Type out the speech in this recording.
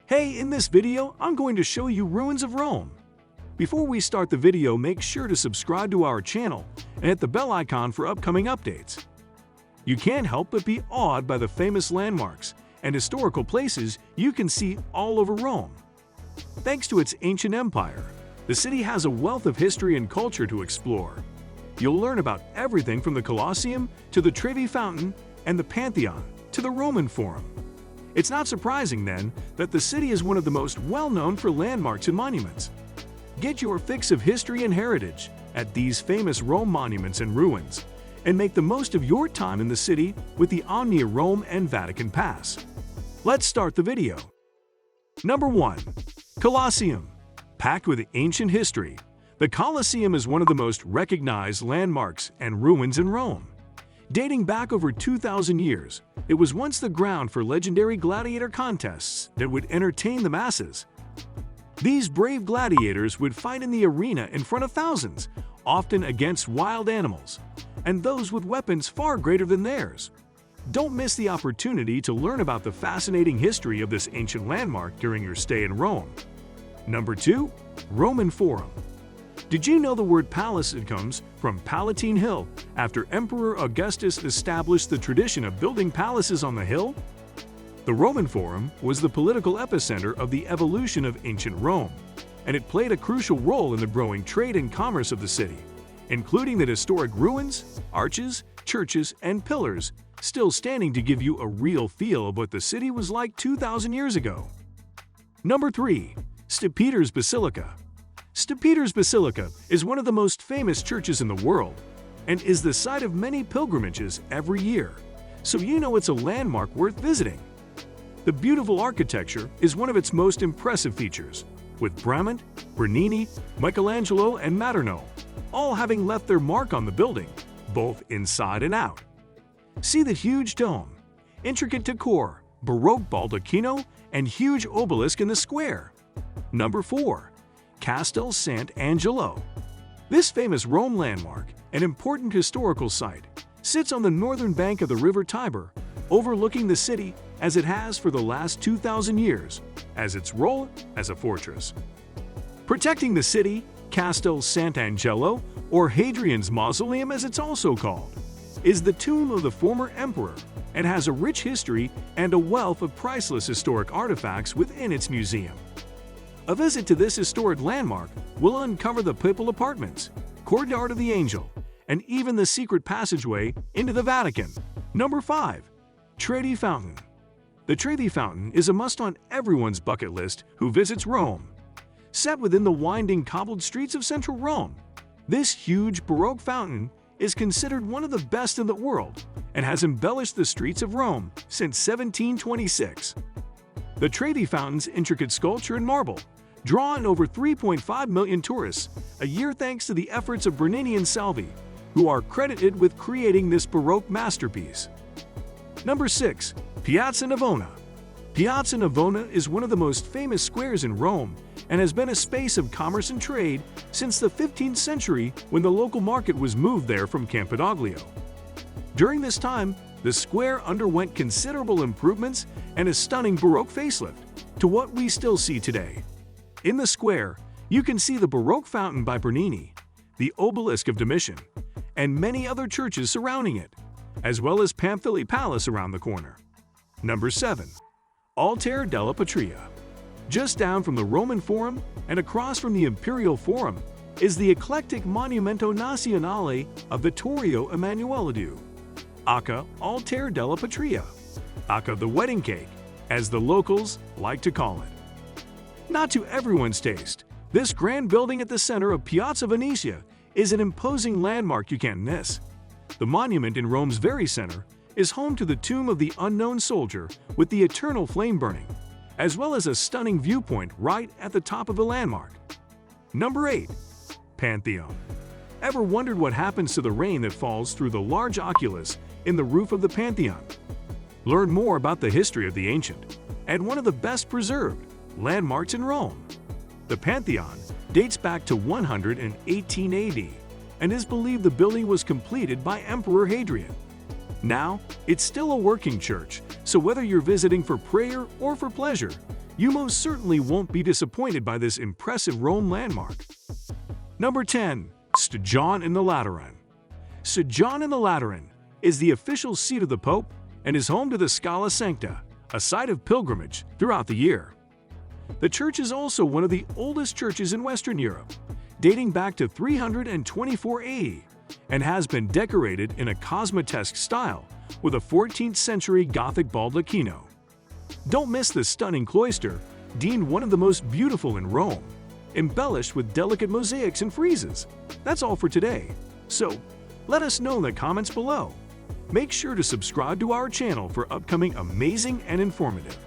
Hey, in this video, I'm going to show you ruins of Rome. Before we start the video, make sure to subscribe to our channel and hit the bell icon for upcoming updates. You can't help but be awed by the famous landmarks and historical places you can see all over Rome. Thanks to its ancient empire, the city has a wealth of history and culture to explore. You'll learn about everything from the Colosseum to the Trevi Fountain and the Pantheon to the Roman Forum. It's not surprising, then, that the city is one of the most well-known for landmarks and monuments. Get your fix of history and heritage at these famous Rome monuments and ruins, and make the most of your time in the city with the Omnia Rome and Vatican Pass. Let's start the video. Number 1. Colosseum. Packed with ancient history, the Colosseum is one of the most recognized landmarks and ruins in Rome. Dating back over 2,000 years, it was once the ground for legendary gladiator contests that would entertain the masses. These brave gladiators would fight in the arena in front of thousands, often against wild animals, and those with weapons far greater than theirs. Don't miss the opportunity to learn about the fascinating history of this ancient landmark during your stay in Rome. Number 2. Roman Forum. Did you know the word palace comes from Palatine Hill, after Emperor Augustus established the tradition of building palaces on the hill? The Roman Forum was the political epicenter of the evolution of ancient Rome, and it played a crucial role in the growing trade and commerce of the city, including the historic ruins, arches, churches, and pillars still standing to give you a real feel of what the city was like 2,000 years ago. Number 3. Peters Basilica. Peters Basilica is one of the most famous churches in the world and is the site of many pilgrimages every year, so you know it's a landmark worth visiting. The beautiful architecture is one of its most impressive features, with Bramante, Bernini, Michelangelo, and Maderno all having left their mark on the building, both inside and out. See the huge dome, intricate decor, Baroque baldacchino, and huge obelisk in the square. Number 4. Castel Sant Angelo. This famous Rome landmark, an important historical site, sits on the northern bank of the river Tiber, overlooking the city as it has for the last 2,000 years, as its role as a fortress. Protecting the city, Castel Sant'Angelo, or Hadrian's Mausoleum as it's also called, is the tomb of the former emperor and has a rich history and a wealth of priceless historic artifacts within its museum. A visit to this historic landmark will uncover the papal apartments, courtyard of the Angel, and even the secret passageway into the Vatican. Number 5. Trevi Fountain. The Trevi Fountain is a must on everyone's bucket list who visits Rome. Set within the winding cobbled streets of central Rome, this huge Baroque fountain is considered one of the best in the world and has embellished the streets of Rome since 1726. The Trevi Fountain's intricate sculpture in marble draw in over 3.5 million tourists a year thanks to the efforts of Bernini and Salvi, who are credited with creating this Baroque masterpiece. Number 6. Piazza Navona. Piazza Navona is one of the most famous squares in Rome and has been a space of commerce and trade since the 15th century when the local market was moved there from Campidoglio. During this time, the square underwent considerable improvements and a stunning Baroque facelift to what we still see today. In the square, you can see the Baroque fountain by Bernini, the obelisk of Domitian, and many other churches surrounding it, as well as Pamphili Palace around the corner. Number 7. Altair della Patria. Just down from the Roman Forum and across from the Imperial Forum is the eclectic Monumento Nazionale of Vittorio Emanuele, aka Altair della Patria, aka the wedding cake, as the locals like to call it. Not to everyone's taste, this grand building at the center of Piazza Venezia is an imposing landmark you can't miss. The monument in Rome's very center is home to the tomb of the unknown soldier with the eternal flame burning, as well as a stunning viewpoint right at the top of the landmark. Number 8. Pantheon. Ever wondered what happens to the rain that falls through the large oculus in the roof of the Pantheon? Learn more about the history of the ancient and one of the best preserved landmarks in Rome. The Pantheon dates back to 118 AD and is believed the building was completed by Emperor Hadrian. Now, it's still a working church, so whether you're visiting for prayer or for pleasure, You most certainly won't be disappointed by this impressive Rome landmark. Number 10. St. John the Lateran. St. John the Lateran is the official seat of the Pope and is home to the Scala Sancta, a site of pilgrimage throughout the year. The church is also one of the oldest churches in Western Europe, dating back to 324 AD, and has been decorated in a cosmatesque style with a 14th century Gothic baldacchino. Don't miss the stunning cloister, deemed one of the most beautiful in Rome, embellished with delicate mosaics and friezes. That's all for today. So, let us know in the comments below. Make sure to subscribe to our channel for upcoming amazing and informative